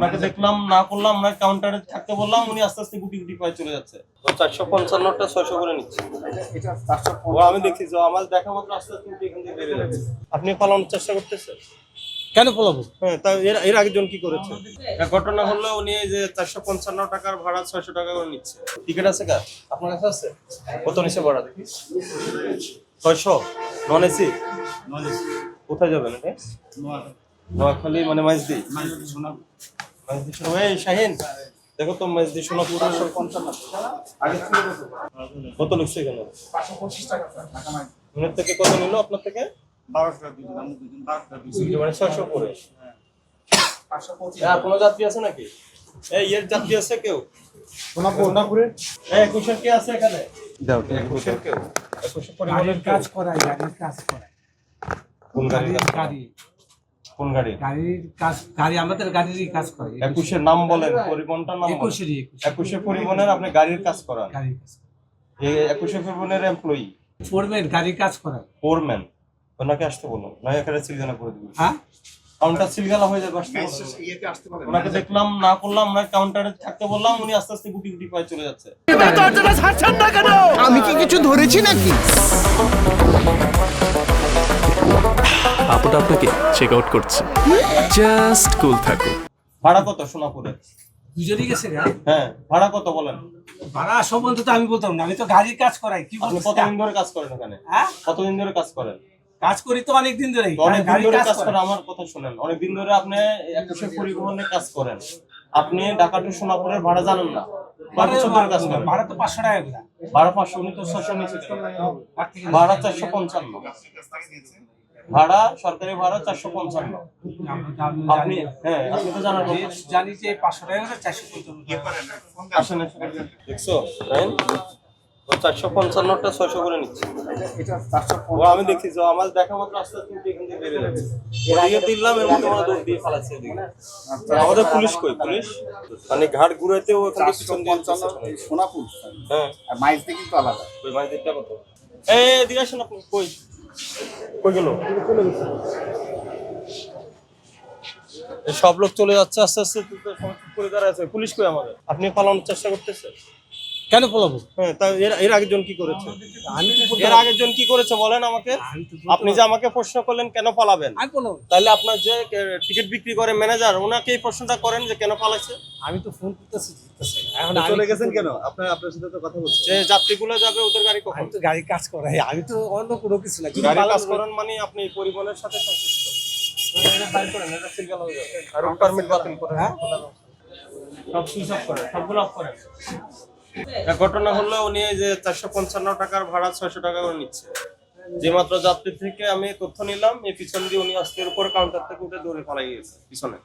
ওনাকে দেখলাম না করলাম, ওনার কাউন্টারে থাকতে বললাম, উনি আস্তে আস্তে গুটি গুটি পায়ে চলে যাচ্ছে। 455টা 600 করে নিচ্ছে। ও আমি দেখছি যে আমার দেখা মাত্র আস্তে আস্তে এখান থেকে বেরিয়ে যাচ্ছে। আপনি পালানোর চেষ্টা করতেছেন কেন পলাবো? হ্যাঁ, তা এর আগের কি করেছে? এক ঘটনা হলো উনি এই যে 455 টাকার ভাড়া 600 টাকা করে নিচ্ছে। টিকিট আছে কার? আপনার কাছে আছে? কত নিচ্ছে ভাড়া দেখি? 600 নন এসি। কোথায় যাবেন এটা? নোয়াখালী মানে মাইজদি। মাইজদি শোনা। এই শাহিন দেখো তো মাইজদি সোনাপুর 55 আগে ছিল কত লিখছে এখানে? 525 টাকা স্যার ঢাকা মাইজ। উনি থেকে কত নিল আপনার থেকে? 12 টাকা দিলেন, আমি দুজন 12 টাকা দিছি মানে 600 করে। হ্যাঁ 525। আর কোনো যাত্রী আছে নাকি? এই এর যাত্রী আছে কেউ? সোনাপুরে এই 21 কে আছে এখানে? দাও 21 কেউ 21 পরিমাণের কাজ করায়, গাড়ির কাজ করায়। কোন গাড়ির গাড়ি? কোন গাড়ি? গাড়ির কাজ, গাড়ি আমাদের গাড়িরই কাজ করে। 21 নাম বলেন, পরিবহনটার নাম বলেন। 21 পরিবহনের আপনি গাড়ির কাজ করান। গাড়ির কাজ এই 21 পরিবহনের এমপ্লয়ি। ফোরম্যান গাড়ির কাজ করায়। ফোরম্যান ওনাকে আসতে বলুন, না এখানে সিলগালা করে দিবেন। হ্যাঁ কাউন্টার সিলগালা হয়ে যাবে, আসতে বলুন। ওনাকে দেখলাম না করলাম, ওনার কাউন্টারে থাকতে বললাম, উনি আস্তে আস্তে গুটি গুটি পায়ে চলে যাচ্ছে। আমি কি কিছু ধরেছি নাকি? আপুটা আপনাকে চেক আউট করছে, জাস্ট কুল থাকুন। ভাড়া কত সোনাপুরে? দুজনই গেছে গা? হ্যাঁ ভাড়া কত বলেন? ভাড়া সম্বন্ধে তো আমি বলতাম না, আমি তো গাড়ির কাজ করাই। কি আপনি বলছিস? কতদিন ধরে কাজ করেন এখানে? হ্যাঁ কতদিন ধরে কাজ করেন? কাজ করি তো অনেকদিন ধরে। অনেকদিন ধরে কাজ করেন, আমার কথা শুনেন। অনেকদিন ধরে আপনি 21 পরিবহনে কাজ করেন, আপনি ঢাকা টু সোনাপুরের ভাড়া জানেন না? কয় বছর ধরে কাজ করেন? ভাড়া তো 500 টাকা করে। ভাড়া 500, উনি তো 600 নিচে ভাড়া 455। ভাড়া সরকারি ভাড়া 455। আপনি হ্যাঁ আপনি তো জানার কথা। জানি যে 500 টাকা করে 455। আসেন দেখছো রাইন 455টা 600 করে নিচ্ছে। ও আমি দেখছি যে আমার দেখা মাত্র আস্তে আস্তে এখান থেকে বেরিয়ে যাচ্ছে। ওদিকে দিলাম, এর মধ্যে দৌড় দিয়ে পালাচ্ছে এদিকে। আমাদের পুলিশ কই? পুলিশ মানে ঘাট ঘুরাইতেও এখান থেকে পিছন দিয়ে সোনাপুর হ্যাঁ আর মাইজদি কিন্তু আলাদা। ওই মাইজদিটা কত? এই এদিকে আসেন আপনি। কই কই গেল? চলে গেছে। সব লোক চলে যাচ্ছে আস্তে আস্তে, করে দাঁড়ায় আছে। পুলিশ কই আমাদের? আপনি পালানোর চেষ্টা করতেছেন কেন পলাবো? হ্যাঁ, তা এর আগের জন কি করেছে? এর আগের জন কি করেছে বলেন আমাকে। আপনি যে আমাকে প্রশ্ন করলেন কেন পালাবেন, আমি পলাবো? তাহলে আপনার যে টিকিট বিক্রি করে ম্যানেজার, ওনাকে এই প্রশ্নটা করেন যে কেন পালাইছে। আমি তো ফোন করতেছি, এখন চলে গেছেন কেন? আপনার সাথে তো কথা বলছি। যে যাত্রীগুলো যাবে ওদের গাড়ি কখন? আমি তো গাড়ির কাজ করাই, আমি তো অন্য কোনো কিছু না। গাড়ি কাজ করেন মানে আপনি পরিবহনের সাথে সংশ্লিষ্ট। এটা বাইর করেন, এটা সিলগালা হয়ে যাবে। আর পারমিট বাতিল করেন, সব সুইচ অফ করেন, সবগুলো অফ করেন। এক ঘটনা হলো উনি এই যে 455 টাকার ভাড়া 600 টাকা করে নিচ্ছে। যে মাত্র যাত্রী থেকে আমি তথ্য নিলাম, এই পিছন দিয়ে উনি আজকের উপর কাউন্টার থেকে উঠে দৌড়ে পালাই গেছে পিছনে।